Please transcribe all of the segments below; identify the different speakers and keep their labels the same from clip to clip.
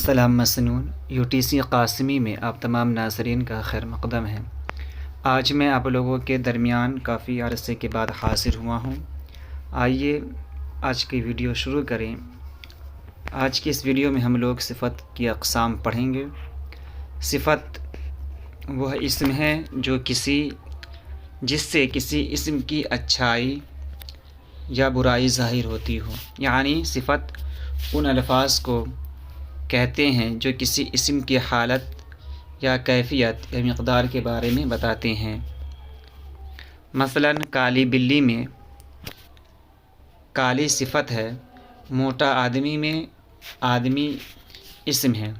Speaker 1: سلام مسنون UTC قاسمی میں آپ تمام ناظرین کا خیر مقدم ہے۔ آج میں آپ لوگوں کے درمیان کافی عرصے کے بعد حاضر ہوا ہوں۔ آئیے آج کی ویڈیو شروع کریں۔ آج کی اس ویڈیو میں ہم لوگ صفت کی اقسام پڑھیں گے۔ صفت وہ اسم ہے جو جس سے کسی اسم کی اچھائی یا برائی ظاہر ہوتی ہو، یعنی صفت ان الفاظ کو کہتے ہیں جو کسی اسم کی حالت یا کیفیت یا مقدار کے بارے میں بتاتے ہیں۔ مثلاً کالی بلی میں کالی صفت ہے، موٹا آدمی میں آدمی اسم ہے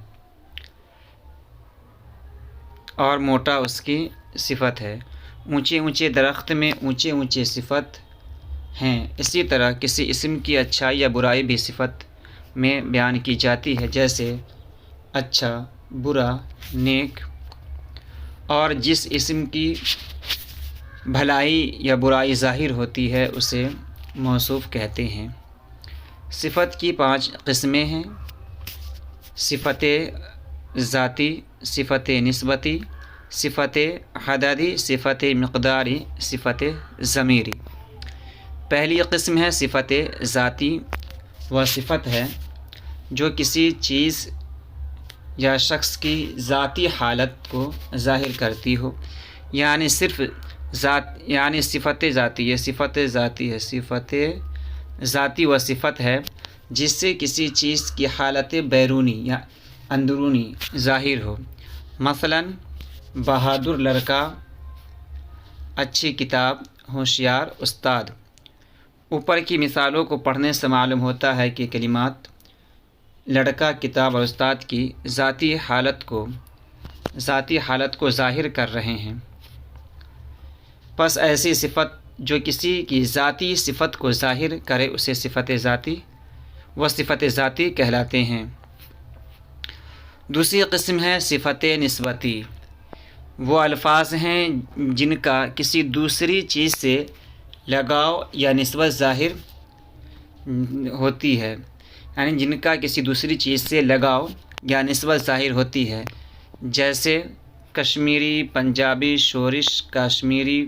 Speaker 1: اور موٹا اس کی صفت ہے۔ اونچے اونچے درخت میں اونچے اونچے صفت ہیں۔ اسی طرح کسی اسم کی اچھائی یا برائی بھی صفت میں بیان کی جاتی ہے، جیسے اچھا، برا، نیک۔ اور جس اسم کی بھلائی یا برائی ظاہر ہوتی ہے اسے موصوف کہتے ہیں۔ صفت کی 5 قسمیں ہیں: صفت ذاتی، صفت نسبتی، صفت عددی، صفت مقداری، صفت ضمیری۔ پہلی قسم ہے صفت ذاتی۔ وہ صفت ہے جو کسی چیز یا شخص کی ذاتی حالت کو ظاہر کرتی ہو، یعنی صفت ذاتی وہ صفت ہے جس سے کسی چیز کی حالت بیرونی یا اندرونی ظاہر ہو۔ مثلاً بہادر لڑکا، اچھی کتاب، ہوشیار استاد۔ اوپر کی مثالوں کو پڑھنے سے معلوم ہوتا ہے کہ کلمات لڑکا، کتاب اور استاد کی ذاتی حالت کو ظاہر کر رہے ہیں۔ پس ایسی صفت جو کسی کی ذاتی صفت کو ظاہر کرے اسے صفت ذاتی کہلاتے ہیں۔ دوسری قسم ہے صفت نسبتی۔ وہ الفاظ ہیں جن کا کسی دوسری چیز سے لگاؤ یا نسبت ظاہر ہوتی ہے، یعنی جن کا کسی دوسری چیز سے لگاؤ یا نسبت ظاہر ہوتی ہے، جیسے کشمیری، پنجابی، شورش، کاشمیری،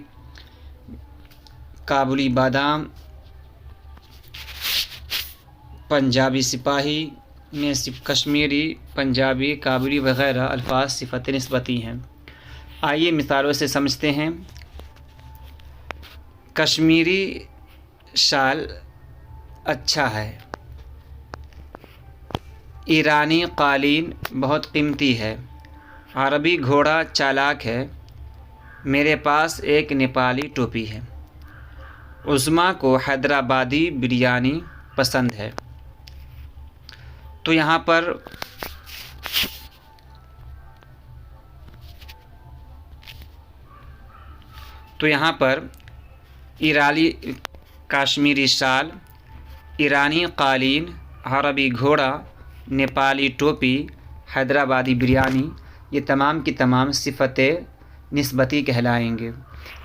Speaker 1: کابلی بادام، پنجابی سپاہی میں کشمیری، پنجابی، کابلی وغیرہ الفاظ صفت نسبتی ہیں۔ آئیے مثالوں سے سمجھتے ہیں۔ کشمیری شال اچھا ہے، ایرانی قالین بہت قیمتی ہے، عربی گھوڑا چالاک ہے، میرے پاس ایک نیپالی ٹوپی ہے، عظمیٰ کو حیدرآبادی بریانی پسند ہے۔ تو یہاں پر کاشمیری شال، ایرانی قالین، عربی گھوڑا، نیپالی ٹوپی، حیدرآبادی بریانی، یہ تمام کی تمام صفت نسبتی کہلائیں گے۔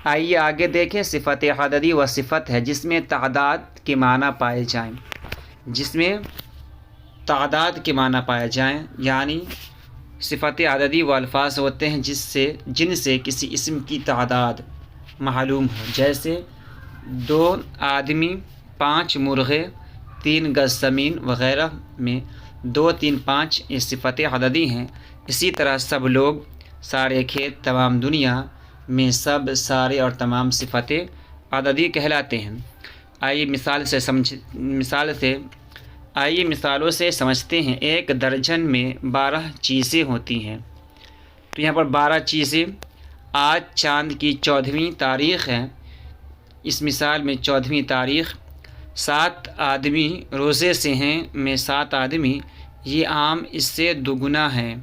Speaker 1: آئیے آگے دیکھیں۔ صفت عددی وہ صفت ہے جس میں تعداد کے معنی پائے جائیں، یعنی صفت عددی وہ الفاظ ہوتے ہیں جن سے کسی اسم کی تعداد معلوم ہو، جیسے 2 آدمی، 5 مرغے، 3 گز زمین وغیرہ میں 2، 3، 5 یہ صفت عددی ہیں۔ اسی طرح سب لوگ، سارے کھیت، تمام دنیا میں سب، سارے اور تمام صفت عددی کہلاتے ہیں۔ آئیے مثالوں سے سمجھتے ہیں۔ ایک درجن میں 12 چیزیں ہوتی ہیں۔ تو یہاں پر 12 چیزیں۔ آج چاند کی 14ویں تاریخ ہے۔ اس مثال میں 14ویں تاریخ۔ 7 آدمی روزے سے ہیں، میں 7 آدمی، یہ عام اس سے دوگنا ہے۔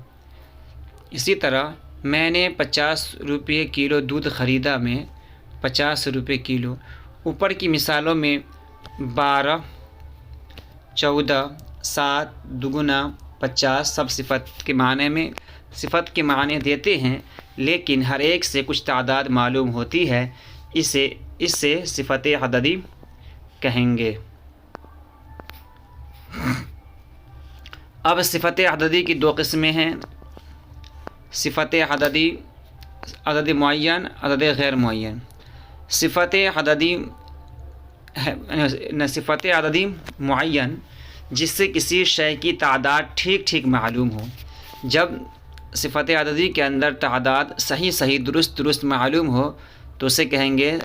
Speaker 1: اسی طرح میں نے 50 روپے کلو دودھ خریدا، میں 50 روپے کلو۔ اوپر کی مثالوں میں 12، 14، 7، دوگنا، 50 سب صفت کے معنی دیتے ہیں، لیکن ہر ایک سے کچھ تعداد معلوم ہوتی ہے، اس سے صفت عددی کہیں گے۔ اب صفت عددی کی دو قسمیں ہیں، صفت عددی، عدد معین، عدد غیر معین۔ صفت عددی معین جس سے کسی شے کی تعداد ٹھیک ٹھیک معلوم ہو۔ جب صفت عددی کے اندر تعداد صحیح درست معلوم ہو تو اسے کہیں گے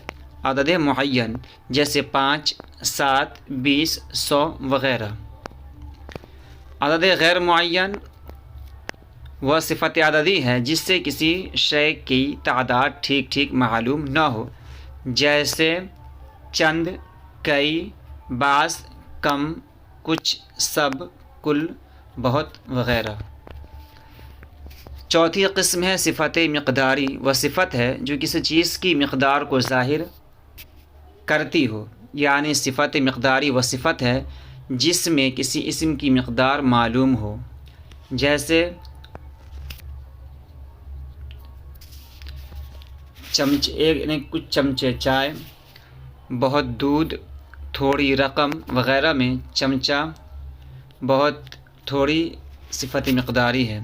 Speaker 1: عدد معین، جیسے 5، 7، 20، 100 وغیرہ۔ عدد غیر معین وہ صفت عددی ہے جس سے کسی شے کی تعداد ٹھیک ٹھیک معلوم نہ ہو، جیسے چند، کئی، بعض، کم، کچھ، سب، کل، بہت وغیرہ۔ چوتھی قسم ہے صفت مقداری، وہ صفت ہے جو کسی چیز کی مقدار کو ظاہر کرتی ہو، یعنی صفت مقداری وہ صفت ہے جس میں کسی اسم کی مقدار معلوم ہو، جیسے کچھ چمچے چائے، بہت دودھ، تھوڑی رقم وغیرہ میں چمچہ بہت تھوڑی صفت مقداری ہے،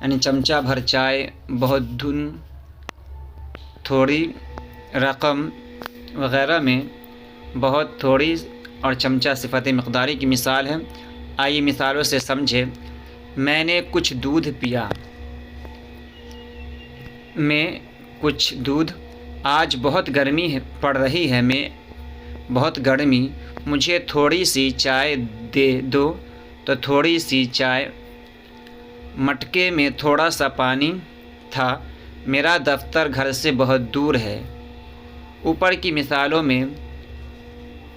Speaker 1: یعنی چمچہ بھر چائے، بہت دھن، تھوڑی رقم وغیرہ میں بہت تھوڑی اور چمچہ صفت مقداری کی مثال ہے۔ آئیے مثالوں سے سمجھے۔ میں نے کچھ دودھ پیا، میں کچھ دودھ، آج بہت گرمی پڑ رہی ہے، میں بہت گرمی، مجھے تھوڑی سی چائے دے دو، تو تھوڑی سی چائے، مٹکے میں تھوڑا سا پانی تھا، میرا دفتر گھر سے بہت دور ہے۔ اوپر کی مثالوں میں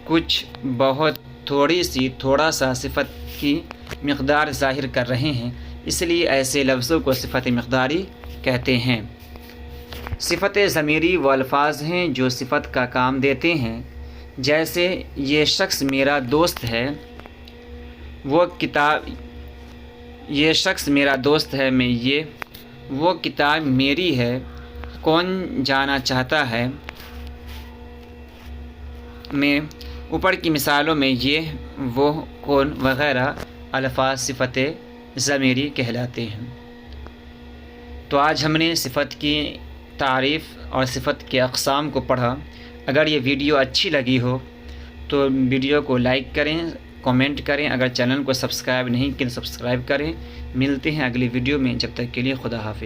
Speaker 1: کچھ، بہت، تھوڑی سی، تھوڑا سا صفت کی مقدار ظاہر کر رہے ہیں، اس لیے ایسے لفظوں کو صفت مقداری کہتے ہیں۔ صفت ضمیری وہ الفاظ ہیں جو صفت کا کام دیتے ہیں، جیسے یہ شخص میرا دوست ہے، یہ شخص میرا دوست ہے، وہ کتاب میری ہے، کون جانا چاہتا ہے، میں۔ اوپر کی مثالوں میں یہ، وہ، کون وغیرہ الفاظ صفت ضمیری کہلاتے ہیں۔ تو آج ہم نے صفت کی تعریف اور صفت کے اقسام کو پڑھا۔ اگر یہ ویڈیو اچھی لگی ہو تو ویڈیو کو لائک کریں، کامنٹ کریں، اگر چینل کو سبسکرائب نہیں کیا تو سبسکرائب کریں۔ ملتے ہیں اگلی ویڈیو میں، جب تک کے لیے خدا حافظ۔